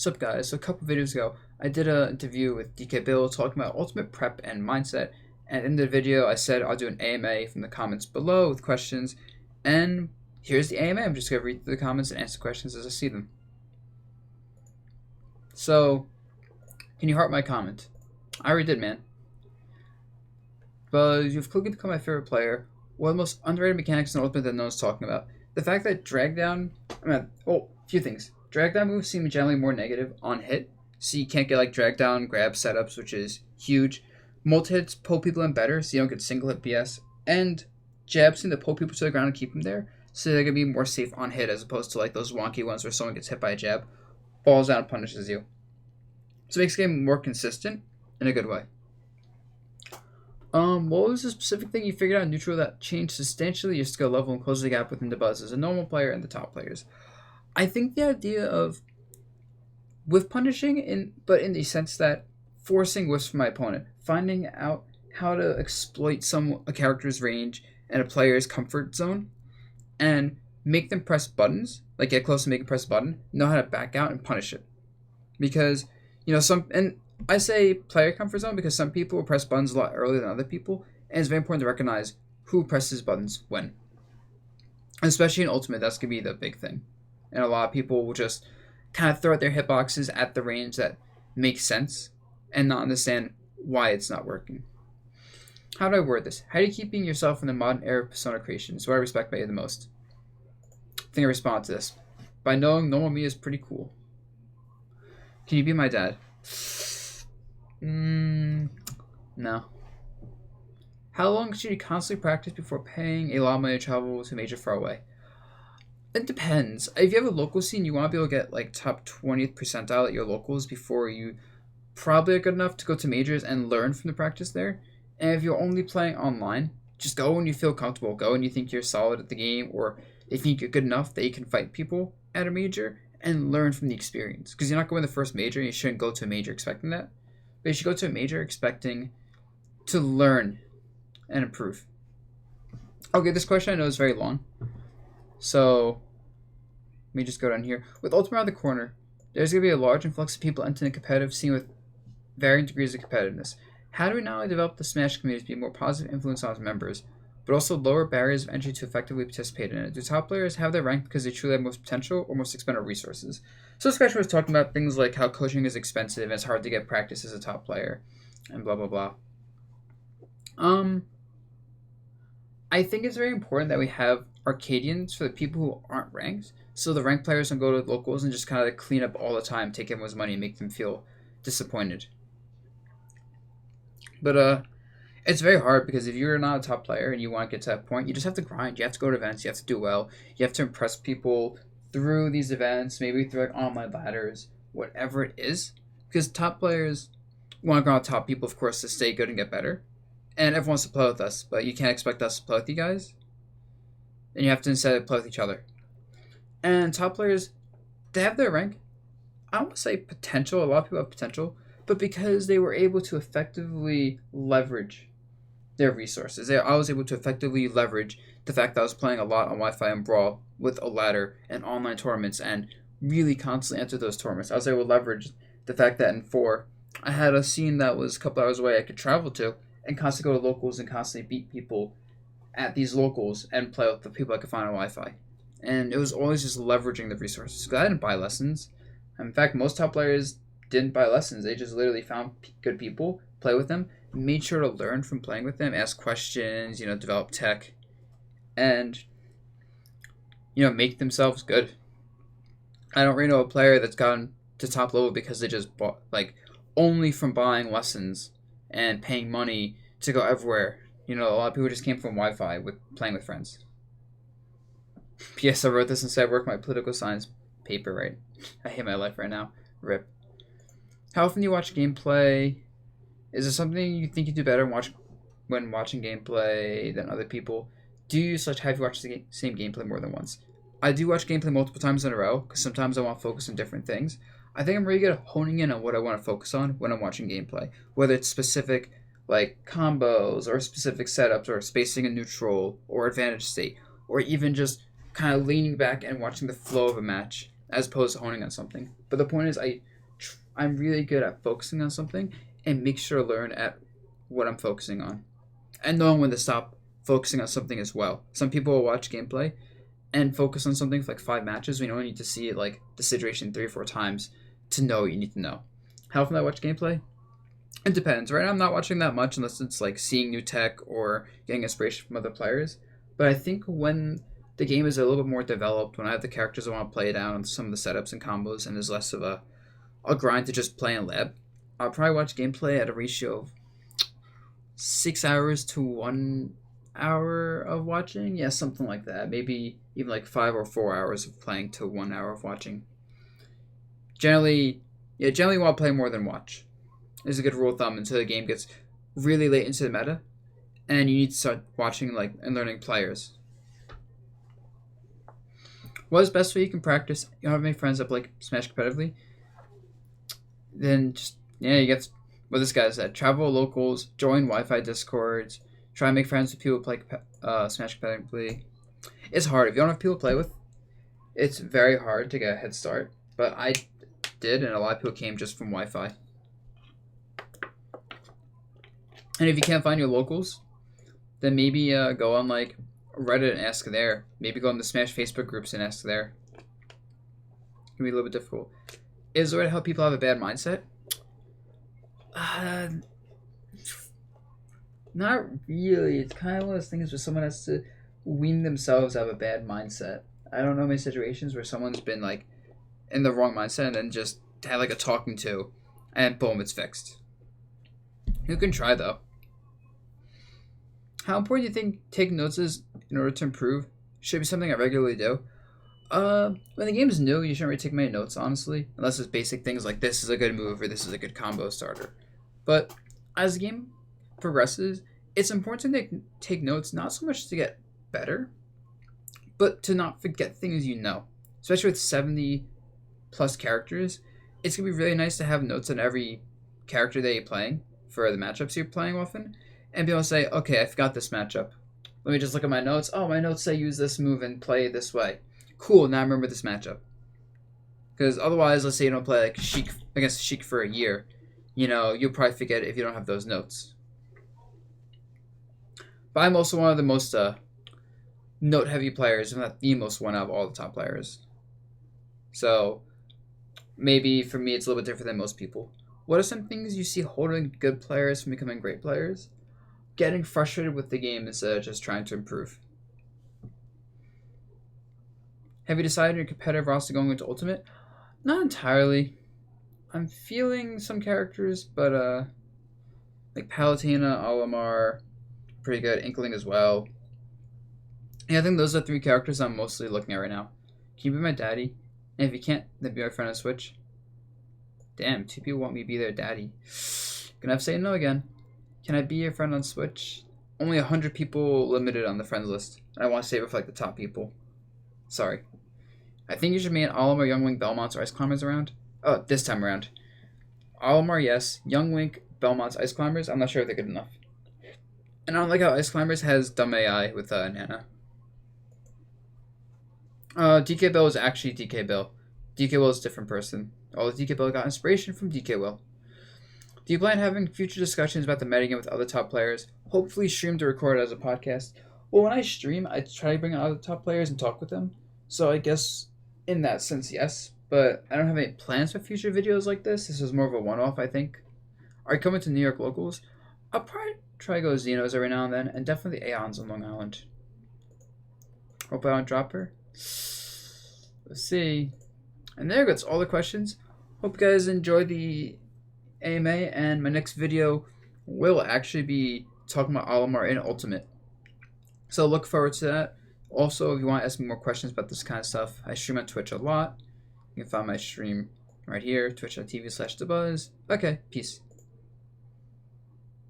Sup guys, so a couple videos ago, I did an interview with DK Bill talking about ultimate prep and mindset, and in the video I said I'll do an AMA from the comments below with questions, and here's the AMA. I'm just going to read through the comments and answer questions as I see them. So, can you heart my comment? I already did, man. But you've quickly become my favorite player. One of the most underrated mechanics in Ultimate that no one's talking about. The fact that drag down, a few things. Drag down moves seem generally more negative on hit, so you can't get like drag down grab setups, which is huge. Multi hits pull people in better, so you don't get single hit BS. And jabs seem to pull people to the ground and keep them there, so they're gonna be more safe on hit as opposed to like those wonky ones where someone gets hit by a jab, falls down and punishes you. So it makes the game more consistent in a good way. What was the specific thing you figured out in neutral that changed substantially your skill level and closed the gap within Dabuz as a normal player and the top players? I think the idea of whiff punishing, but in the sense that forcing whiffs from my opponent, finding out how to exploit a character's range and a player's comfort zone, and make them press buttons, like get close and make them press a button, know how to back out and punish it. Because, I say player comfort zone because some people will press buttons a lot earlier than other people, and it's very important to recognize who presses buttons when. Especially in Ultimate, that's going to be the big thing. And a lot of people will just kind of throw out their hitboxes at the range that makes sense and not understand why it's not working. How do I word this? How are you keeping yourself in the modern era of persona creation? Is what I respect by you the most. I think I respond to this by knowing normal me is pretty cool. Can you be my dad? No. How long should you constantly practice before paying a lot of money to travel to major far away? It depends. If you have a local scene, you want to be able to get like top 20th percentile at your locals before you probably are good enough to go to majors and learn from the practice there. And if you're only playing online, just go when you feel comfortable. Go when you think you're solid at the game, or if you think you're good enough that you can fight people at a major and learn from the experience. Because you're not going to the first major, and you shouldn't go to a major expecting that. But you should go to a major expecting to learn and improve. Okay, this question I know is very long. So, let me just go down here. With Ultimate around the corner, there's going to be a large influx of people entering the competitive scene with varying degrees of competitiveness. How do we not only develop the Smash community to be a more positive influence on its members, but also lower barriers of entry to effectively participate in it? Do top players have their rank because they truly have most potential or most expended resources? So this question was talking about things like how coaching is expensive and it's hard to get practice as a top player, and blah blah blah. I think it's very important that we have Arcadians for the people who aren't ranked, so the ranked players don't go to locals and just kind of clean up all the time, take everyone's money, and make them feel disappointed. But it's very hard because if you're not a top player and you want to get to that point, you just have to grind. You have to go to events. You have to do well. You have to impress people through these events, maybe through like online ladders, whatever it is. Because top players want to go on top people, of course, to stay good and get better. And everyone wants to play with us, but you can't expect us to play with you guys. And you have to instead play with each other. And top players, they have their rank. I don't want to say potential. A lot of people have potential. But because they were able to effectively leverage their resources. I was able to effectively leverage the fact that I was playing a lot on Wi-Fi and Brawl with a ladder and online tournaments and really constantly enter those tournaments. I was able to leverage the fact that in 4, I had a scene that was a couple hours away I could travel to and constantly go to locals and constantly beat people at these locals and play with the people I could find on Wi-Fi. And it was always just leveraging the resources. Because I didn't buy lessons. In fact, most top players didn't buy lessons. They just literally found good people, play with them, made sure to learn from playing with them, ask questions, develop tech, and, make themselves good. I don't really know a player that's gotten to top level because they just bought, only from buying lessons and paying money to go everywhere. A lot of people just came from Wi-Fi with playing with friends. P.S. I wrote this instead I worked my political science paper, right? I hate my life right now. RIP. How often do you watch gameplay? Is there something you think you do better when watching gameplay than other people? Do you have you watched the same gameplay more than once? I do watch gameplay multiple times in a row because sometimes I want to focus on different things. I think I'm really good at honing in on what I want to focus on when I'm watching gameplay, whether it's specific combos or specific setups or spacing in neutral or advantage state, or even just kind of leaning back and watching the flow of a match as opposed to honing on something. But the point is, I I'm really good at focusing on something and make sure to learn at what I'm focusing on and knowing when to stop focusing on something as well. Some people will watch gameplay and focus on something for like 5 matches. We only need to see like the situation 3 or 4 times to know what you need to know. How often I watch gameplay? It depends. Right now, I'm not watching that much unless it's like seeing new tech or getting inspiration from other players. But I think when the game is a little bit more developed, when I have the characters I want to play down, some of the setups and combos, and there's less of a grind to just play in lab, I'll probably watch gameplay at a ratio of 6 hours to 1 hour of watching. Yeah, something like that. Maybe even like 5 or 4 hours of playing to 1 hour of watching. Generally want to play more than watch. Is a good rule of thumb until the game gets really late into the meta, and you need to start watching like and learning players. What is best way you can practice? You don't have any friends that play Smash competitively? Then just you get what this guy said. Travel locals, join Wi-Fi discords, try and make friends with people who play Smash competitively. It's hard if you don't have people to play with. It's very hard to get a head start, but I did, and a lot of people came just from Wi-Fi. And if you can't find your locals, then maybe go on like Reddit and ask there. Maybe go on the Smash Facebook groups and ask there. It can be a little bit difficult. Is there a way to help people have a bad mindset? Not really. It's kind of one of those things where someone has to wean themselves out of a bad mindset. I don't know many situations where someone's been like in the wrong mindset and then just had like a talking to, and boom, it's fixed. You can try though. How important do you think taking notes is in order to improve? Should be something I regularly do. When the game is new, you shouldn't really take many notes, honestly, unless it's basic things like this is a good move or this is a good combo starter. But as the game progresses, it's important to take notes, not so much to get better, but to not forget things you know. Especially with 70 plus characters, it's gonna be really nice to have notes on every character that you're playing for the matchups you're playing often, and be able to say, okay, I forgot this matchup. Let me just look at my notes. Oh, my notes say use this move and play this way. Cool, now I remember this matchup. Because otherwise, let's say you don't play like Sheik against Sheik for a year, you'll probably forget it if you don't have those notes. But I'm also one of the most note-heavy players, if not the most one out of all the top players. So maybe for me, it's a little bit different than most people. What are some things you see holding good players from becoming great players? Getting frustrated with the game instead of just trying to improve. Have you decided your competitive roster going into Ultimate? Not entirely. I'm feeling some characters, but like Palutena, Olimar, pretty good. Inkling as well. Yeah, I think those are 3 characters I'm mostly looking at right now. Can you be my daddy? And if you can't, then be my friend on Switch. Damn, 2 people want me to be their daddy. Gonna have to say no again. Can I be your friend on Switch? Only 100 people limited on the friends list. I want to save it for like the top people. Sorry. I think you should make Olimar, Young Link, Belmonts, or Ice Climbers around. Oh, this time around. Olimar, yes. Young Link, Belmonts, Ice Climbers, I'm not sure if they're good enough. And I don't like how Ice Climbers has dumb AI with Nana. DK Bill is actually DK Bill. DK Will is a different person. Although DK Bill got inspiration from DK Will. Do you plan on having future discussions about the metagame with other top players? Hopefully stream to record it as a podcast. Well, when I stream, I try to bring on other top players and talk with them. So I guess in that sense, yes. But I don't have any plans for future videos like this. This is more of a one-off, I think. Are you coming to New York locals? I'll probably try to go to Xenos every now and then, and definitely Aeons on Long Island. Hope I don't drop her. Let's see. And there goes all the questions. Hope you guys enjoyed the AMA, and my next video will actually be talking about Olimar in Ultimate. So look forward to that. Also, if you want to ask me more questions about this kind of stuff, I stream on Twitch a lot. You can find my stream right here, twitch.tv/Dabuz. Okay, peace.